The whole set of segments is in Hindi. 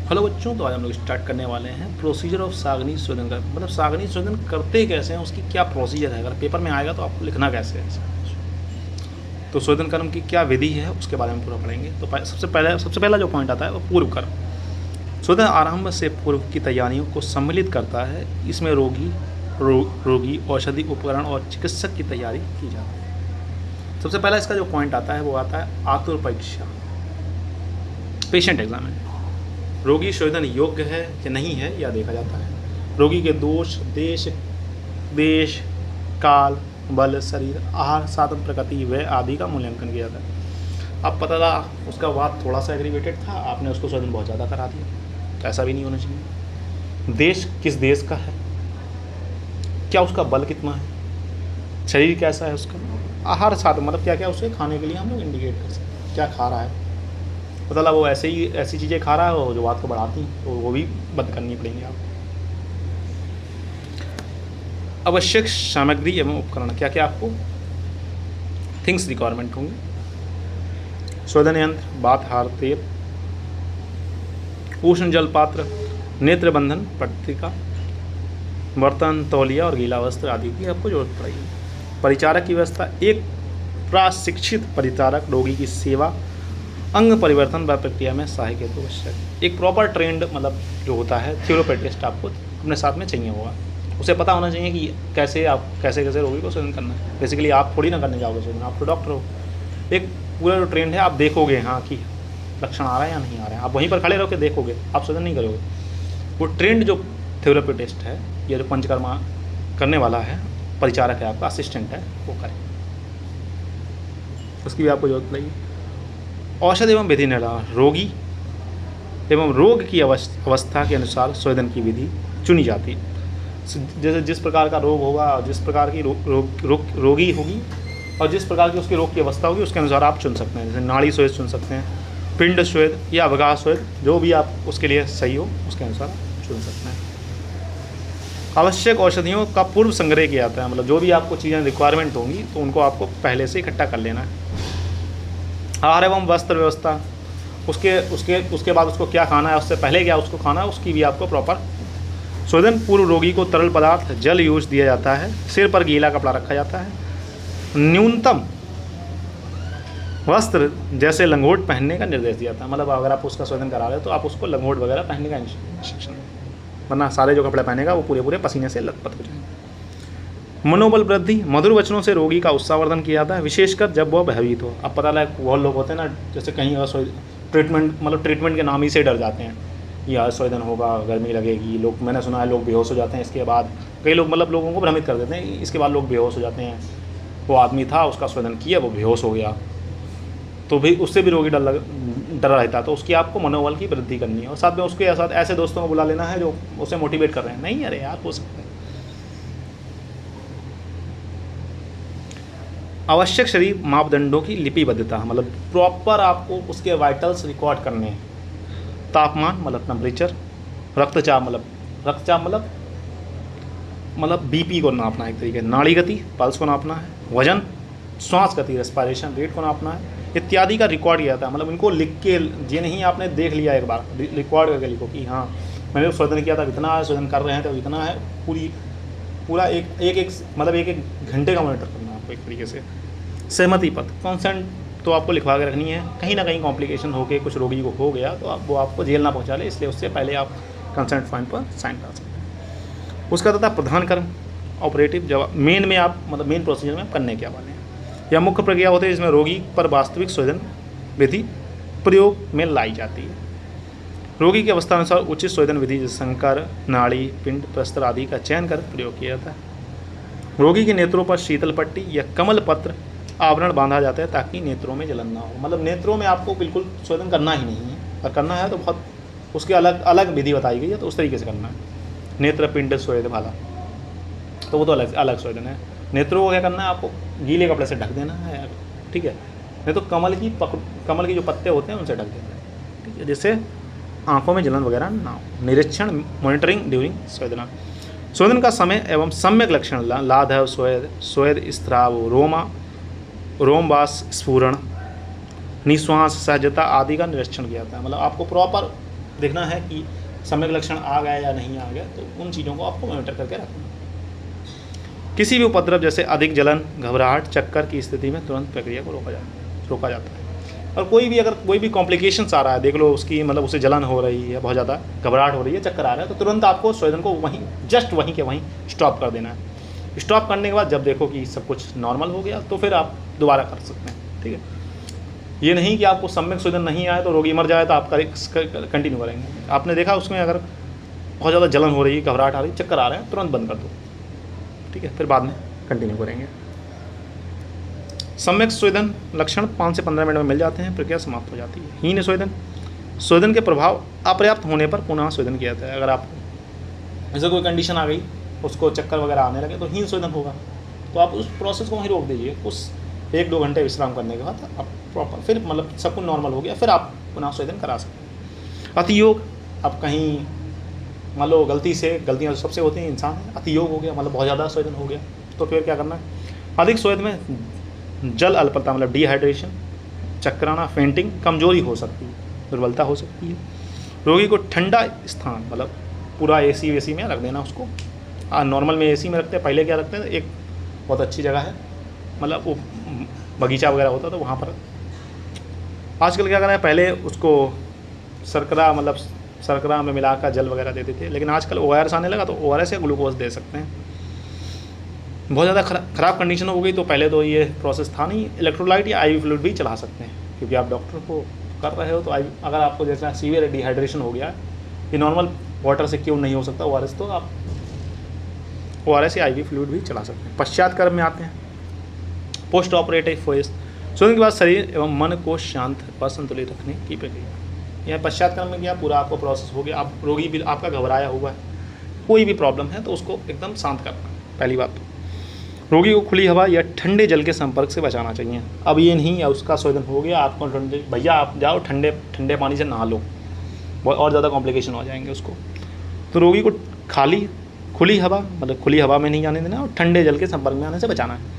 हेलो बच्चों, तो आज हम लोग स्टार्ट करने वाले हैं प्रोसीजर ऑफ सागनी शोधन का। मतलब सागनी शोधन करते कैसे हैं, उसकी क्या प्रोसीजर है, अगर पेपर में आएगा तो आपको लिखना कैसे है। तो शोधन कर्म की क्या विधि है उसके बारे में पूरा पढ़ेंगे। तो सबसे पहला जो पॉइंट आता है वो पूर्व कर्म। शोधन आरंभ से पूर्व की तैयारियों को सम्मिलित करता है। इसमें रोगी औषधि उपकरण और चिकित्सक की तैयारी की जाती है। सबसे पहला इसका जो पॉइंट आता है वो आता है आतुर परीक्षा, पेशेंट एग्जामिनेशन। रोगी शोधन योग्य है कि नहीं है यह देखा जाता है। रोगी के दोष, देश, काल, बल, शरीर, आहार, साधन, प्रकृति, व्यय आदि का मूल्यांकन किया जाता है। अब पता लगा उसका बात थोड़ा सा एग्रीवेटेड था, आपने उसको शोधन बहुत ज़्यादा करा दिया, तो ऐसा भी नहीं होना चाहिए। देश किस देश का है, क्या उसका बल कितना है, शरीर कैसा है उसका, आहार, साधन मतलब क्या क्या उसे खाने के लिए हम लोग इंडिकेट कर सकते हैं, क्या खा रहा है। पता लगा वो ऐसी चीज़ें खा रहा है वो जो बात को बढ़ाती हैं, तो वो भी बंद करनी पड़ेंगी आपको। आवश्यक सामग्री एवं उपकरण, क्या क्या आपको थिंग्स रिक्वायरमेंट होंगे। शोधन यंत्र, बात, हार, तेल, उष्ण जल पात्र, नेत्र बंधन पट्टिका, बर्तन, तौलिया और गीला वस्त्र आदि की आपको जरूरत पड़ेगी। परिचारक की व्यवस्था, एक प्रशिक्षित परिचारक रोगी की सेवा, अंग परिवर्तन व प्रक्रिया में सहायक हेतु आवश्यक। एक प्रॉपर ट्रेंड मतलब जो होता है थ्योरोपेटिस्ट आपको अपने साथ में चाहिए होगा। उसे पता होना चाहिए कि कैसे रोगी को शोधन करना है। बेसिकली आप थोड़ी ना करने जाओगे शोधन, आप तो डॉक्टर हो। एक पूरा जो ट्रेंड है आप देखोगे हाँ कि लक्षण आ रहा है या नहीं आ रहा है, आप वहीं पर खड़े रहो के देखोगे, आप शोधन नहीं करोगे। वो ट्रेंड जो थ्योरोपेटिस्ट है या जो पंचकर्मा करने वाला है, परिचारक है आपका, असिस्टेंट है, वो करे, उसकी भी आपको जरूरत लगेगी। औषध एवं विधि निर्धारण, रोगी एवं रोग की अवस्था के अनुसार शोधन की विधि चुनी जाती है। जैसे जिस प्रकार का रोग होगा, जिस प्रकार की रोगी होगी और जिस प्रकार की उसकी रोग की अवस्था होगी उसके अनुसार आप चुन सकते हैं। जैसे नाड़ी शोध चुन सकते हैं, पिंड शोध या अवगाह शोध, जो भी आप उसके लिए सही हो उसके अनुसार चुन सकते हैं। आवश्यक औषधियों का पूर्व संग्रह किया जाता है। मतलब जो भी आपको चीज़ें रिक्वायरमेंट होंगी तो उनको आपको पहले से इकट्ठा कर लेना है। आहार एवं वस्त्र व्यवस्था, उसके बाद उसको क्या खाना है, उससे पहले क्या उसको खाना है, उसकी भी आपको प्रॉपर। शोधन पूर्व रोगी को तरल पदार्थ जल यूज दिया जाता है। सिर पर गीला कपड़ा रखा जाता है। न्यूनतम वस्त्र जैसे लंगोट पहनने का निर्देश दिया जाता है। मतलब अगर आप उसका शोधन करा रहे हो तो आप उसको लंगोट वगैरह पहनने का इंस्ट्रक्शन, वरना सारे जो कपड़े पहनेगा वो पूरे पसीने से लथपथ हो जाएंगे। मनोबल वृद्धि, मधुर वचनों से रोगी का उत्साहवर्धन किया जाता है, विशेषकर जब वह भयभीत हो। अब पता लगा बहुत लोग होते हैं ना, जैसे कहीं ट्रीटमेंट के नाम ही से डर जाते हैं, यह शोधन होगा, गर्मी लगेगी, लोग, मैंने सुना है लोग बेहोश हो जाते हैं इसके बाद। कई लोग मतलब लोगों को भ्रमित कर देते हैं, इसके बाद लोग बेहोश हो जाते हैं। वो आदमी था, उसका शोधन किया, वो बेहोश हो गया, तो भी उससे भी रोगी डर रहता है। तो उसकी आपको मनोबल की वृद्धि करनी है और साथ में उसके साथ ऐसे दोस्तों को बुला लेना है जो उसे मोटिवेट कर रहे हैं, नहीं अरे यार हो सकता है। आवश्यक शरीर मापदंडों की लिपिबद्धता, मतलब प्रॉपर आपको उसके वाइटल्स रिकॉर्ड करने हैं। तापमान मतलब टेम्परेचर, रक्तचाप मतलब बीपी को नापना है एक तरीके, नाड़ी गति पल्स को नापना है, वजन, श्वास गति रेस्पिरेशन रेट को नापना है इत्यादि का रिकॉर्ड किया जाता है। मतलब इनको लिख के, ये नहीं आपने देख लिया एक बार, रिकॉर्ड करके लिखो कि हाँ मैंने शोधन किया था इतना है, शोधन कर रहे हैं तो इतना है। पूरा एक मतलब एक घंटे का मॉनिटर करना है आपको एक तरीके से। सहमति पत्र, कंसेंट तो आपको लिखवा के रखनी है। कहीं ना कहीं कॉम्प्लिकेशन होकर कुछ रोगी को हो गया तो वो आपको जेल ना पहुंचा ले, इसलिए उससे पहले आप कंसेंट फॉर्म पर साइन कर सकते हैं। उसका तथा प्रधान कर्म ऑपरेटिव, जब मेन में आप मतलब मेन प्रोसीजर में आप करने क्या वाले हैं, या मुख्य प्रक्रिया होती है जिसमें रोगी पर वास्तविक शोधन विधि प्रयोग में लाई जाती है। रोगी की अवस्था अनुसार उचित शोधन विधि जैसे संकर, नाड़ी, पिंड, प्रस्तर आदि का चयन कर प्रयोग किया जाता है। रोगी के नेत्रों पर शीतल पट्टी या कमल पत्र आवरण बांधा जाता है ताकि नेत्रों में जलन ना हो। मतलब नेत्रों में आपको बिल्कुल शोधन करना ही नहीं है, और करना है तो बहुत उसके अलग विधि बताई गई है, तो उस तरीके से करना है। नेत्र पिंड शोध वाला तो वो तो अलग शोधन है। नेत्रों को क्या करना है, आपको गीले कपड़े से ढक देना है, ठीक है, नहीं तो कमल की जो पत्ते होते हैं उनसे ढक देना है, ठीक है, जिससे आंखों में जलन वगैरह ना हो। निरीक्षण मॉनिटरिंग ड्यूरिंग शोधना, शोधन का समय एवं सम्यक लक्षण, लाधव, स्वेद, स्त्राव, रोमवास, स्फुरण, निश्वास, सहजता आदि का निरीक्षण किया जाता है। मतलब आपको प्रॉपर देखना है कि सम्यक लक्षण आ गया या नहीं आ गया, तो उन चीज़ों को आपको मॉनिटर करके रखना। किसी भी उपद्रव जैसे अधिक जलन, घबराहट, चक्कर की स्थिति में तुरंत प्रक्रिया को रोका जाता है। और अगर कोई भी कॉम्प्लिकेशंस आ रहा है, देख लो उसकी मतलब उसे जलन हो रही है, बहुत ज़्यादा घबराहट हो रही है, चक्कर आ रहा है, तो तुरंत आपको स्वेदन को वहीं के वहीं स्टॉप कर देना है। स्टॉप करने के बाद जब देखो कि सब कुछ नॉर्मल हो गया तो फिर आप दोबारा कर सकते हैं, ठीक है। ये नहीं कि आपको सम्यक स्वेदन नहीं आए तो रोगी मर जाए तो आप कंटिन्यू करेंगे। आपने देखा उसमें अगर बहुत ज़्यादा जलन हो रही है, घबराहट आ रही है, चक्कर आ रहे हैं, तुरंत बंद कर दो, ठीक है, फिर बाद में कंटिन्यू करेंगे। सम्यक स्वेदन लक्षण 5 से 15 मिनट में मिल जाते हैं, प्रक्रिया समाप्त हो जाती है। हीन स्वेदन के प्रभाव अपर्याप्त होने पर पुनः स्वेदन किया जाता है। अगर आपको जैसे कोई कंडीशन आ गई, उसको चक्कर वगैरह आने लगे तो हीन स्वेदन होगा, तो आप उस प्रोसेस को वहीं रोक दीजिए। उस 1-2 घंटे विश्राम करने के बाद आप प्रॉपर फिर मतलब सब कुछ नॉर्मल हो गया, फिर आप पुनः स्वेदन करा सकते हैं। अतियोग, आप कहीं मान लो गलतियाँ सबसे होती हैं इंसान है, अतियोग हो गया, मतलब बहुत ज़्यादा स्वेदन हो गया, तो फिर क्या करना है। अधिक स्वेद में जल अल्पता मतलब डिहाइड्रेशन, चक्कर आना, फेंटिंग, कमजोरी हो सकती है, दुर्बलता हो सकती है। रोगी को ठंडा स्थान मतलब पूरा एसी में रख देना उसको। नॉर्मल में एसी में रखते हैं, पहले क्या रखते हैं, एक बहुत अच्छी जगह है, मतलब वो बगीचा वगैरह होता तो वहाँ पर। आजकल क्या कर रहे हैं, पहले उसको शर्करा में मिलाकर जल वगैरह देते थे, लेकिन आजकल ORS आने लगा तो ORS या ग्लूकोज दे सकते हैं। बहुत ज़्यादा ख़राब कंडीशन हो गई तो पहले तो ये प्रोसेस था नहीं, इलेक्ट्रोलाइट या IV फ्लूइड भी चला सकते हैं, क्योंकि आप डॉक्टर को कर रहे हो तो अगर आपको जैसा सीवियर डिहाइड्रेशन हो गया, ये नॉर्मल वाटर से क्यों नहीं हो सकता ORS, तो आप ORS या IV फ्लूइड भी चला सकते हैं। पश्चात कर्म में आते हैं, पोस्ट ऑपरेटिव फेज, सोने के बाद शरीर एवं मन को शांत व संतुलित रखने की प्रक्रिया। यह पश्चात कर्म में क्या पूरा आपको प्रोसेस हो गया, आप रोगी भी आपका घबराया हुआ है, कोई भी प्रॉब्लम है तो उसको एकदम शांत करना। पहली बात तो रोगी को खुली हवा या ठंडे जल के संपर्क से बचाना चाहिए। अब ये नहीं है उसका स्वेदन हो गया, आपको भैया आप जाओ ठंडे पानी से नहा लो, और ज़्यादा कॉम्प्लिकेशन हो जाएंगे उसको। तो रोगी को खुली हवा मतलब खुली हवा में नहीं जाने देना और ठंडे जल के संपर्क में आने से बचाना है।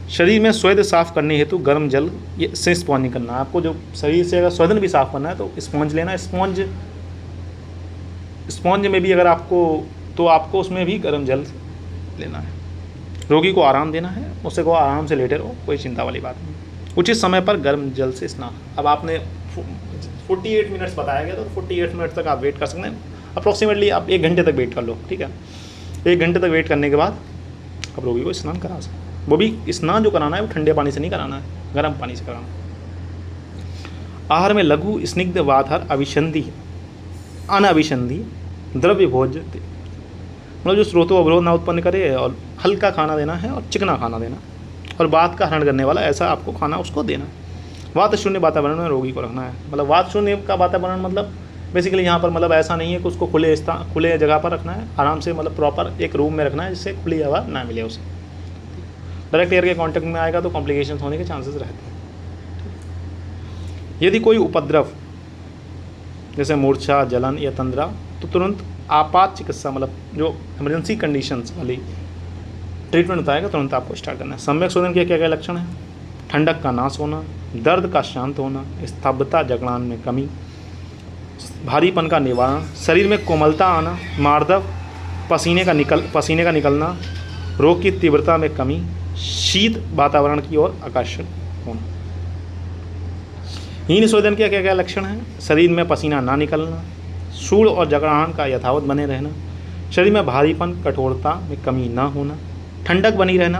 शरीर में स्वेद साफ करने हेतु गर्म जल से स्पॉन्ज करना है। आपको जो शरीर से अगर स्वेदन भी साफ करना है तो स्पॉन्ज लेना है। स्पॉन्ज में भी अगर आपको उसमें भी गर्म जल लेना है। रोगी को आराम देना है, उससे को आराम से लेटे रहो, कोई चिंता वाली बात नहीं। उचित समय पर गर्म जल से स्नान। अब आपने 48 मिनट्स बताया गया तो 48 मिनट तक आप वेट कर सकते हैं। अप्रॉक्सीमेटली आप 1 घंटे तक वेट कर लो, ठीक है। 1 घंटे तक वेट करने के बाद आप रोगी को स्नान करा सकते हैं। वो भी स्नान जो कराना है वो ठंडे पानी से नहीं कराना है, गर्म पानी से कराना है। आहार में लघु स्निग्ध वातहार अनाभिसंधि द्रव्य भोज्य मतलब जो स्रोतों अवरोध ना उत्पन्न करे, और हल्का खाना देना है और चिकना खाना देना, और वात का हरण करने वाला ऐसा आपको खाना उसको देना। वात शून्य वातावरण में रोगी को रखना है। मतलब वात शून्य का वातावरण मतलब बेसिकली यहाँ पर मतलब ऐसा नहीं है कि उसको खुले जगह पर रखना है, आराम से मतलब प्रॉपर एक रूम में रखना है जिससे खुली हवा ना मिले उसे। डायरेक्ट एयर के कांटेक्ट में आएगा तो कॉम्प्लिकेशंस होने के चांसेस रहते हैं। यदि कोई उपद्रव जैसे मूर्छा, जलन या तंद्रा, तो तुरंत आपात चिकित्सा मतलब जो इमरजेंसी कंडीशंस वाली ट्रीटमेंट बताएगा तुरंत आपको स्टार्ट करना है। सम्यक स्वेदन के क्या क्या लक्षण हैं? ठंडक का नाश होना, दर्द का शांत होना, स्तब्धता जगड़ान में कमी, भारीपन का निवारण, शरीर में कोमलता आना, मार्दव, पसीने का निकलना, रोग की तीव्रता में कमी, शीत वातावरण की ओर आकर्षण होना। हीन स्वेदन के क्या क्या लक्षण हैं? शरीर में पसीना ना निकलना, सूढ़ और जगड़ाहट का यथावत बने रहना, शरीर में भारीपन कठोरता में कमी ना होना, ठंडक बनी रहना,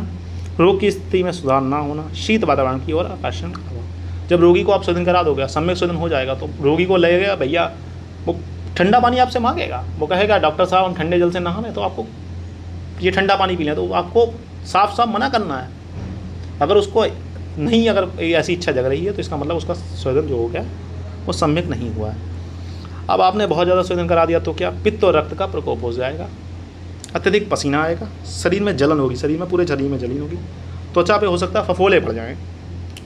रोग की स्थिति में सुधार ना होना, शीत वातावरण की ओर आकर्षण का अभाव। जब रोगी को आप स्वेदन करा दोगे, सम्यक स्वेदन हो जाएगा, तो रोगी को लगेगा भैया वो ठंडा पानी आपसे मांगेगा, वो कहेगा डॉक्टर साहब हम ठंडे जल से नहाने, तो आपको ये ठंडा पानी पी लें, तो आपको साफ साफ मना करना है। अगर उसको नहीं अगर ऐसी इच्छा जग रही है तो इसका मतलब उसका स्वेदन जो हो गया वो सम्यक नहीं हुआ है। अब आपने बहुत ज़्यादा स्वेदन करा दिया तो क्या पित्त और रक्त का प्रकोप हो जाएगा, अत्यधिक पसीना आएगा, शरीर में जलन होगी, पूरे शरीर में जलन होगी, त्वचा पे हो सकता है फफोले पड़ जाएँ,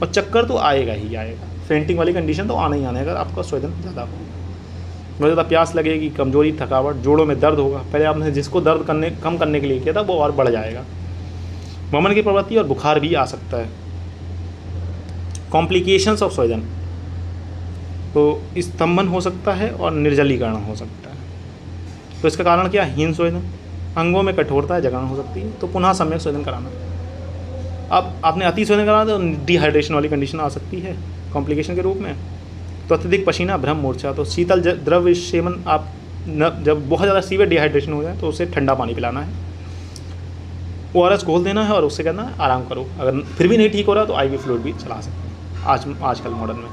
और चक्कर तो आएगा ही आएगा। फेंटिंग वाली कंडीशन तो आना ही आने अगर आपका स्वेदन ज़्यादा हो। बहुत ज़्यादा प्यास लगेगी, कमजोरी, थकावट, जोड़ों में दर्द होगा। पहले आपने जिसको दर्द कम करने के लिए किया था वो और बढ़ जाएगा। वमन की प्रवृत्ति और बुखार भी आ सकता है। कॉम्प्लिकेशंस ऑफ स्वेदन, तो स्तंभन हो सकता है और निर्जलीकरण हो सकता है। तो इसका कारण क्या है? हीन संवेदन, अंगों में कठोरता जगरण हो सकती है, तो पुनः सम्यक संवेदन कराना। अब आपने अति संवेदन कराना तो डिहाइड्रेशन वाली कंडीशन आ सकती है कॉम्प्लिकेशन के रूप में। तो अत्यधिक पसीना, भ्रम, मूर्छा, तो शीतल द्रव्य सेवन आप जब बहुत ज़्यादा सीवियर डिहाइड्रेशन हो जाए तो उसे ठंडा पानी पिलाना है, ORS घोल देना है और उससे कहना है आराम करो। अगर फिर भी नहीं ठीक हो रहा तो IV फ्लूइड भी चला सकते हैं आजकल मॉडर्न में।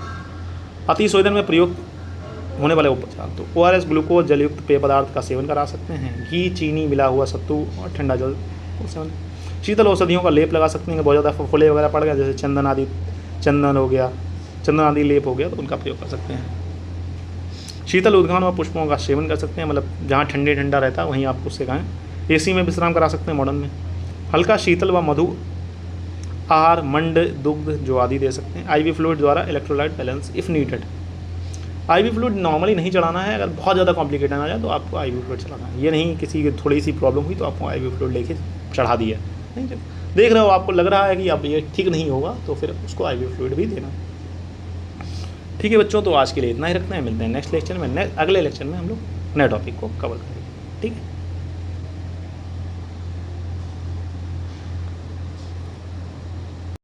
अति संवेदन में प्रयोग होने वाले उपचार, तो ORS, ग्लूकोज, जलयुक्त पेय पदार्थ का सेवन करा सकते हैं, घी, चीनी मिला हुआ सत्तू और ठंडा जल सेवन। शीतल औषधियों का लेप लगा सकते हैं, बहुत ज़्यादा फफोले वगैरह पड़ गया, जैसे चंदन हो गया, चंदन आदि लेप हो गया, तो उनका प्रयोग कर सकते हैं। शीतल उद्गान व पुष्पों का सेवन कर सकते हैं, मतलब जहाँ ठंडा रहता है वहीं आप उससे कहें। AC में विश्राम करा सकते हैं मॉडर्न में। हल्का शीतल व मधु आहार, मंड, दुग्ध जो आदि दे सकते हैं। IV फ्लूइड द्वारा electrolyte balance if needed. IV fluid normally नहीं चढ़ाना है, अगर बहुत ज़्यादा कॉम्प्लिकेटेड आ जाए तो आपको IV फ्लूइड चढ़ाना है। ये नहीं किसी की थोड़ी सी प्रॉब्लम हुई तो आपको IV फ्लूइड लेके चढ़ा दिया, नहीं देख रहे हो आपको लग रहा है कि अब ये ठीक नहीं होगा तो फिर उसको IV फ्लूइड भी देना। ठीक है बच्चों, तो आज के लिए इतना ही रखते हैं, मिलते हैं नेक्स्ट लेक्चर में। अगले लेक्चर में हम लोग नए टॉपिक को कवर करेंगे। ठीक है।